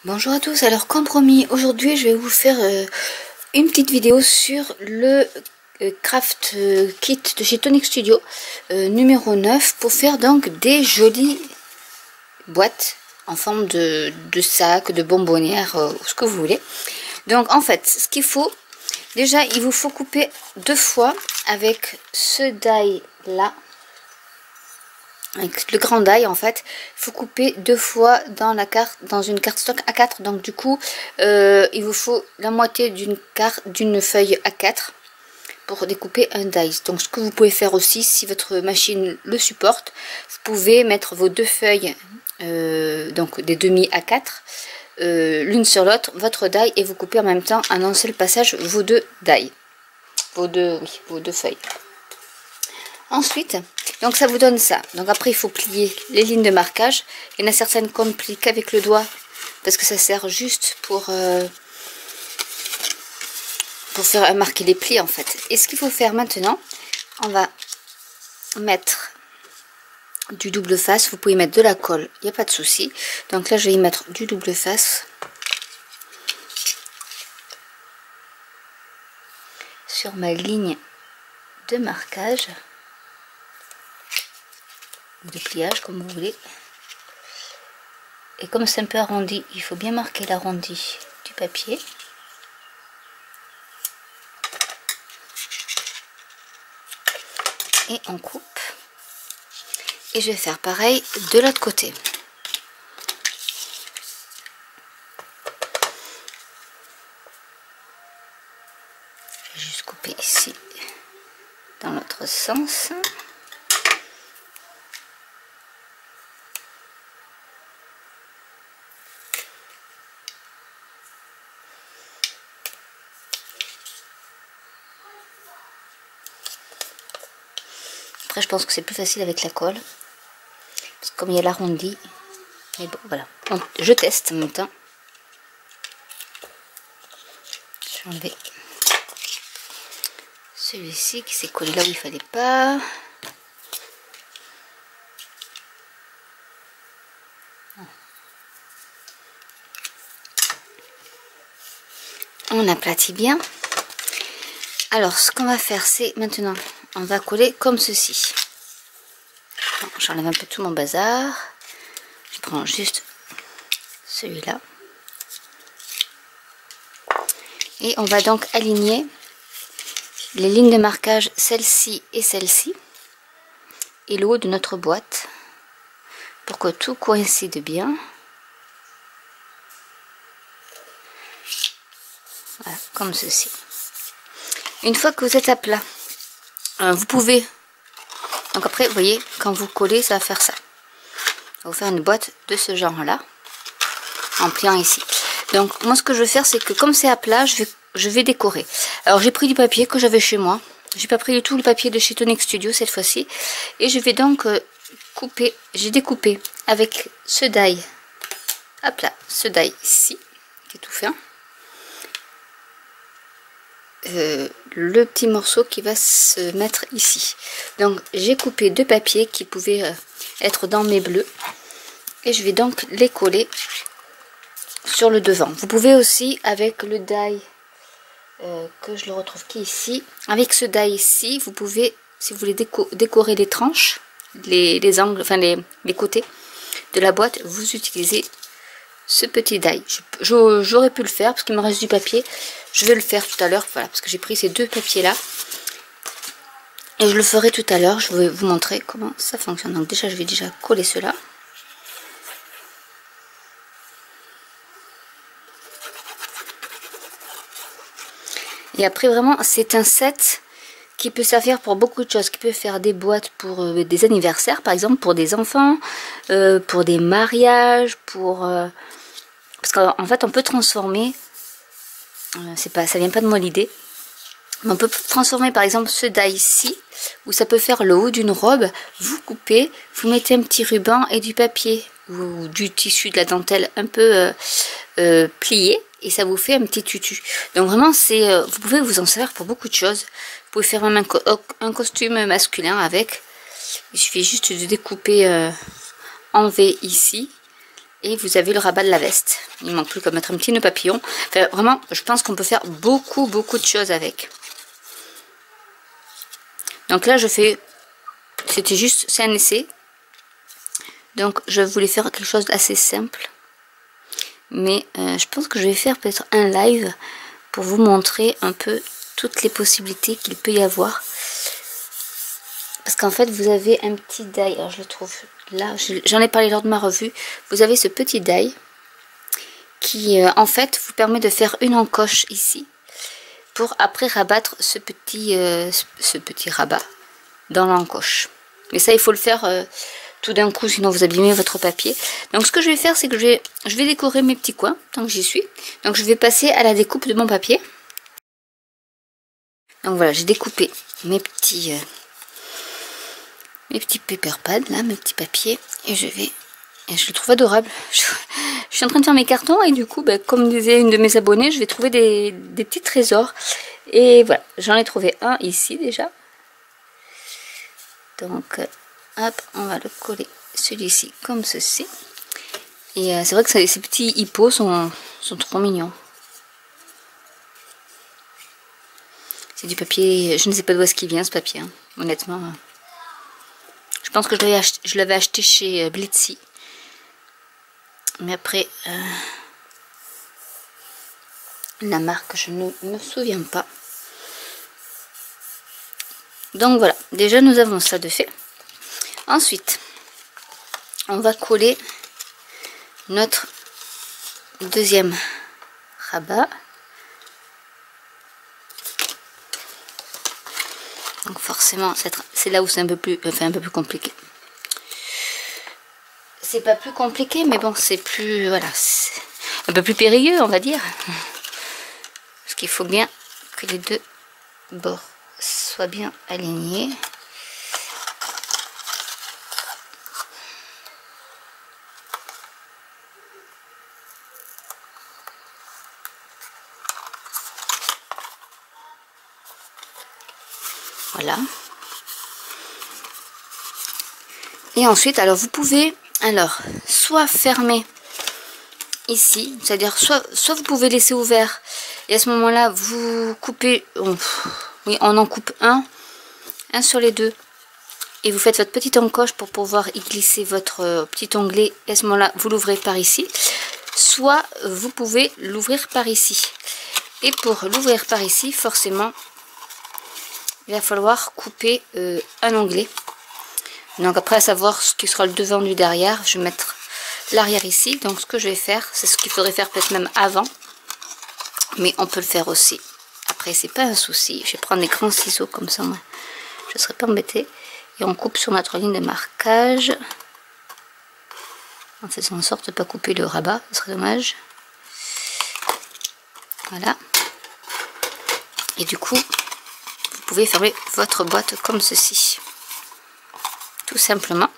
Bonjour à tous, alors comme promis, aujourd'hui je vais vous faire une petite vidéo sur le craft kit de chez Tonic Studio numéro 9 pour faire donc des jolies boîtes en forme de sac, de bonbonnière, ce que vous voulez. Donc en fait, ce qu'il faut, déjà il vous faut couper deux fois avec ce die là. Avec le grand die en fait, il faut couper deux fois dans la carte, dans une carte stock A4. Donc du coup, il vous faut la moitié d'une feuille A4 pour découper un die. Donc ce que vous pouvez faire aussi, si votre machine le supporte, vous pouvez mettre vos deux feuilles, donc des demi A4, l'une sur l'autre, votre die, et vous coupez en même temps en un seul passage vos deux die, vos deux feuilles. Ensuite, donc ça vous donne ça. Donc après il faut plier les lignes de marquage. Il y en a certaines qu'on ne plie qu'avec le doigt parce que ça sert juste pour faire marquer les plis en fait. Et ce qu'il faut faire maintenant, on va mettre du double face. Vous pouvez mettre de la colle, il n'y a pas de souci. Donc là je vais y mettre du double face sur ma ligne de marquage, de pliage comme vous voulez. Et comme c'est un peu arrondi, il faut bien marquer l'arrondi du papier. Et on coupe. Et je vais faire pareil de l'autre côté. Je vais juste couper ici dans l'autre sens. Après, je pense que c'est plus facile avec la colle. Parce que comme il y a l'arrondi. Mais bon, voilà. Donc, je teste en même temps. Je vais enlever celui-ci qui s'est collé là où il fallait pas. On aplatit bien. Alors, ce qu'on va faire, c'est maintenant, on va coller comme ceci. J'enlève un peu tout mon bazar. Je prends juste celui-là. Et on va donc aligner les lignes de marquage, celle-ci et celle-ci, et le haut de notre boîte, pour que tout coïncide bien. Voilà, comme ceci. Une fois que vous êtes à plat, vous pouvez, donc après vous voyez, quand vous collez, ça va faire ça. On va vous faire une boîte de ce genre là, en pliant ici. Donc moi ce que je vais faire, c'est que comme c'est à plat, je vais décorer. Alors j'ai pris du papier que j'avais chez moi. J'ai pas pris du tout le papier de chez Tonic Studio cette fois-ci. Et je vais donc couper, j'ai découpé avec ce die à plat, ce die ici, qui est tout fin. Le petit morceau qui va se mettre ici. Donc j'ai coupé deux papiers qui pouvaient être dans mes bleus. Et je vais donc les coller sur le devant. Vous pouvez aussi avec le die que je le retrouve qui ici, avec ce die ici, vous pouvez, si vous voulez décorer les tranches, les angles, enfin les côtés de la boîte, vous utilisez ce petit die. J'aurais pu le faire parce qu'il me reste du papier. Je vais le faire tout à l'heure, voilà, parce que j'ai pris ces deux papiers là et je le ferai tout à l'heure. Je vais vous montrer comment ça fonctionne. Donc déjà je vais déjà coller cela. Et après vraiment c'est un set qui peut servir pour beaucoup de choses, qui peut faire des boîtes pour des anniversaires par exemple, pour des enfants, pour des mariages, pour parce qu'en fait on peut transformer, ça vient pas de moi l'idée, mais on peut transformer par exemple ce die ici, où ça peut faire le haut d'une robe. Vous coupez, vous mettez un petit ruban et du papier ou du tissu, de la dentelle un peu plié, et ça vous fait un petit tutu. Donc vraiment vous pouvez vous en servir pour beaucoup de choses. Vous pouvez faire même un costume masculin avec. Il suffit juste de découper en V ici Et vous avez le rabat de la veste. Il manque plus qu'à mettre un petit nœud papillon. Enfin, vraiment, je pense qu'on peut faire beaucoup de choses avec. Donc là, je fais... C'était juste, c'est un essai. Donc, je voulais faire quelque chose d'assez simple. Mais je pense que je vais faire peut-être un live pour vous montrer un peu toutes les possibilités qu'il peut y avoir. Parce qu'en fait, vous avez un petit die. Alors, je le trouve là. J'en ai parlé lors de ma revue. Vous avez ce petit die qui, en fait, vous permet de faire une encoche ici. Pour après rabattre ce petit rabat dans l'encoche. Mais ça, il faut le faire tout d'un coup, sinon vous abîmez votre papier. Donc ce que je vais faire, c'est que je vais décorer mes petits coins, tant que j'y suis. Donc je vais passer à la découpe de mon papier. Donc voilà, j'ai découpé mes petits paper pads, là, mes petits papiers. Et je le trouve adorable. Je suis en train de faire mes cartons et du coup, ben, comme disait une de mes abonnées, je vais trouver des petits trésors. Et voilà, j'en ai trouvé un ici déjà. Donc, hop, on va le coller celui-ci comme ceci. Et c'est vrai que ces petits hippos sont trop mignons. C'est du papier, je ne sais pas d'où est-ce qu'il vient ce papier, hein, honnêtement. Je pense que je l'avais acheté chez Blitzy. Mais après, la marque, je ne me souviens pas. Donc voilà, déjà nous avons ça de fait. Ensuite, on va coller notre deuxième rabat. Donc forcément, c'est là où c'est un peu plus compliqué. C'est pas plus compliqué, mais bon, c'est plus, voilà, c'est un peu plus périlleux, on va dire. Parce qu'il faut bien que les deux bords soient bien alignés. Voilà. Et ensuite, alors vous pouvez, soit fermer ici, c'est-à-dire soit vous pouvez laisser ouvert et à ce moment-là vous coupez, oui, on en coupe un sur les deux et vous faites votre petite encoche pour pouvoir y glisser votre petit onglet et à ce moment-là vous l'ouvrez par ici. Soit vous pouvez l'ouvrir par ici et pour l'ouvrir par ici, forcément il va falloir couper un onglet. Donc après, à savoir ce qui sera le devant du derrière, je vais mettre l'arrière ici. Donc ce que je vais faire, c'est ce qu'il faudrait faire peut-être même avant. Mais on peut le faire aussi. Après, c'est pas un souci. Je vais prendre des grands ciseaux comme ça, moi. Je ne serai pas embêtée. Et on coupe sur notre ligne de marquage. En faisant en sorte de ne pas couper le rabat, ce serait dommage. Voilà. Et du coup, vous pouvez fermer votre boîte comme ceci. Tout simplement.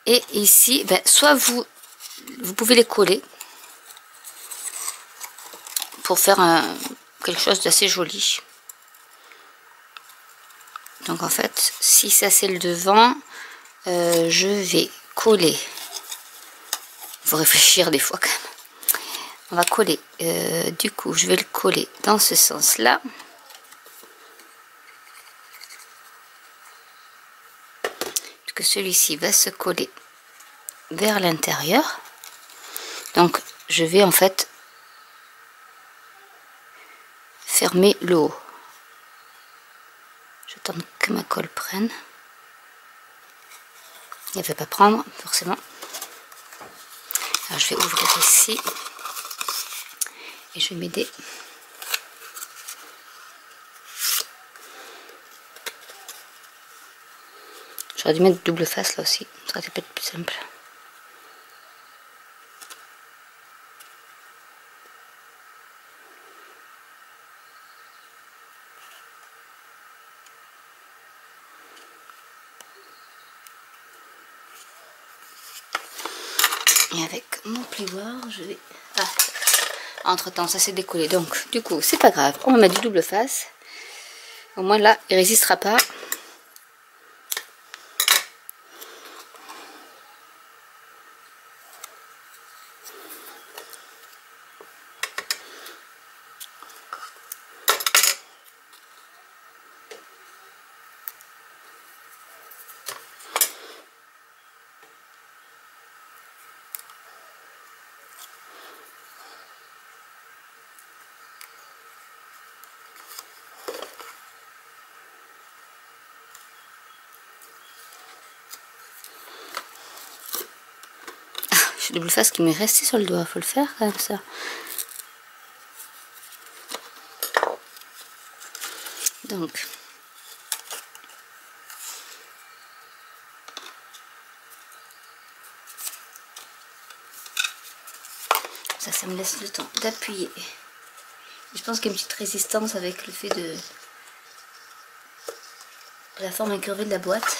Et ici, ben, soit vous pouvez les coller pour faire quelque chose d'assez joli. Donc en fait, si ça c'est le devant, je vais coller. Il faut réfléchir des fois quand même. On va coller. Du coup, je vais le coller dans ce sens-là. Que celui-ci va se coller vers l'intérieur. Donc je vais en fait fermer le haut. J'attends que ma colle prenne. Elle ne va pas prendre forcément. Alors je vais ouvrir ici et je vais m'aider. J'aurais dû mettre double face là aussi, ça aurait peut-être plus simple. Et avec mon plioir, je vais... Ah, entre temps, ça s'est décollé. Donc, du coup, c'est pas grave. On va mettre du double face. Au moins là, il résistera pas. Double face qui m'est resté sur le doigt, faut le faire quand même ça. Donc ça me laisse le temps d'appuyer. Je pense qu'il y a une petite résistance avec le fait de la forme incurvée de la boîte.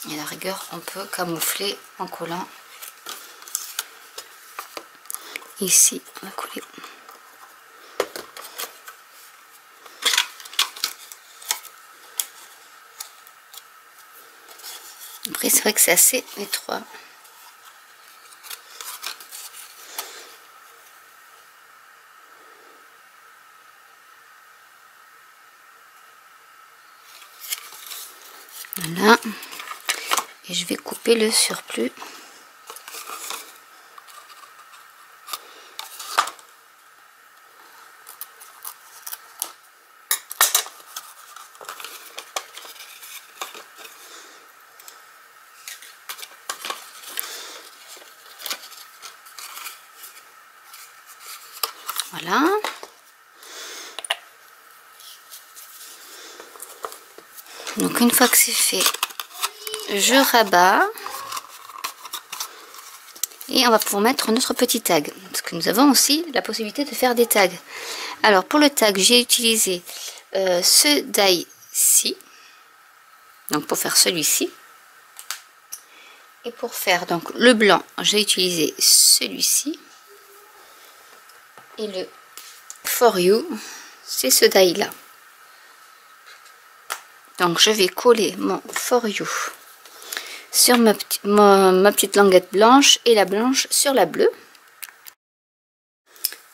Et à la rigueur, on peut camoufler en collant. Ici, on va coller. Après, c'est vrai que c'est assez étroit. Voilà. Et je vais couper le surplus. Voilà. Donc une fois que c'est fait, je rabats. Et on va pouvoir mettre notre petit tag. Parce que nous avons aussi la possibilité de faire des tags. Alors pour le tag, j'ai utilisé ce die-ci. Donc pour faire celui-ci. Et pour faire donc le blanc, j'ai utilisé celui-ci. Et le For You, c'est ce die là. Donc je vais coller mon For You sur ma petite languette blanche et la blanche sur la bleue.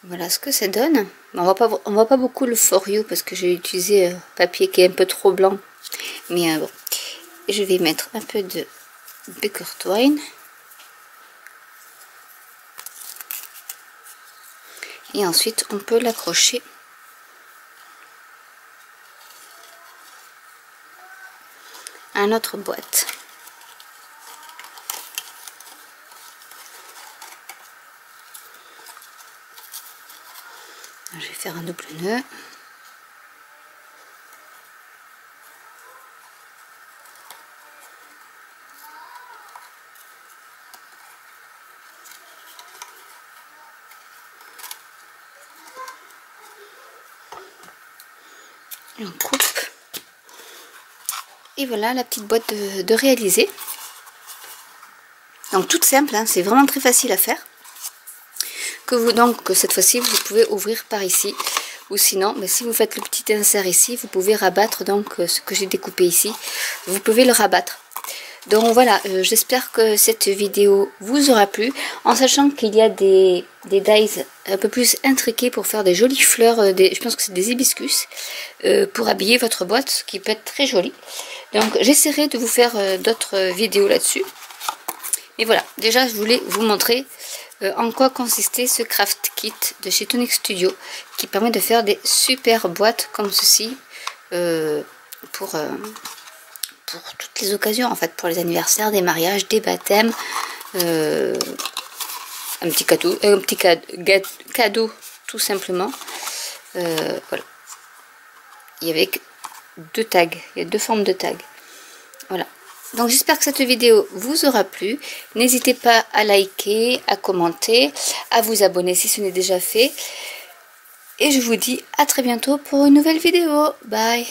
Voilà ce que ça donne. On voit pas beaucoup le For You parce que j'ai utilisé papier qui est un peu trop blanc. Mais bon, je vais mettre un peu de Baker Twine. Et ensuite, on peut l'accrocher à notre boîte. Je vais faire un double nœud. Et on coupe. Et voilà la petite boîte de réaliser. Donc toute simple, hein, c'est vraiment très facile à faire. Que cette fois-ci vous pouvez ouvrir par ici. Ou sinon, mais si vous faites le petit insert ici, vous pouvez rabattre donc ce que j'ai découpé ici. Vous pouvez le rabattre. Donc voilà, j'espère que cette vidéo vous aura plu, en sachant qu'il y a des dies un peu plus intriqués pour faire des jolies fleurs, je pense que c'est des hibiscus, pour habiller votre boîte, ce qui peut être très joli. Donc j'essaierai de vous faire d'autres vidéos là-dessus. Et voilà, déjà je voulais vous montrer en quoi consistait ce craft kit de chez Tonic Studio, qui permet de faire des super boîtes comme ceci, pour toutes les occasions, en fait, pour les anniversaires, des mariages, des baptêmes, un petit cadeau tout simplement. Voilà. Il y avait deux tags, il y a deux formes de tags. Voilà. Donc j'espère que cette vidéo vous aura plu. N'hésitez pas à liker, à commenter, à vous abonner si ce n'est déjà fait. Et je vous dis à très bientôt pour une nouvelle vidéo. Bye!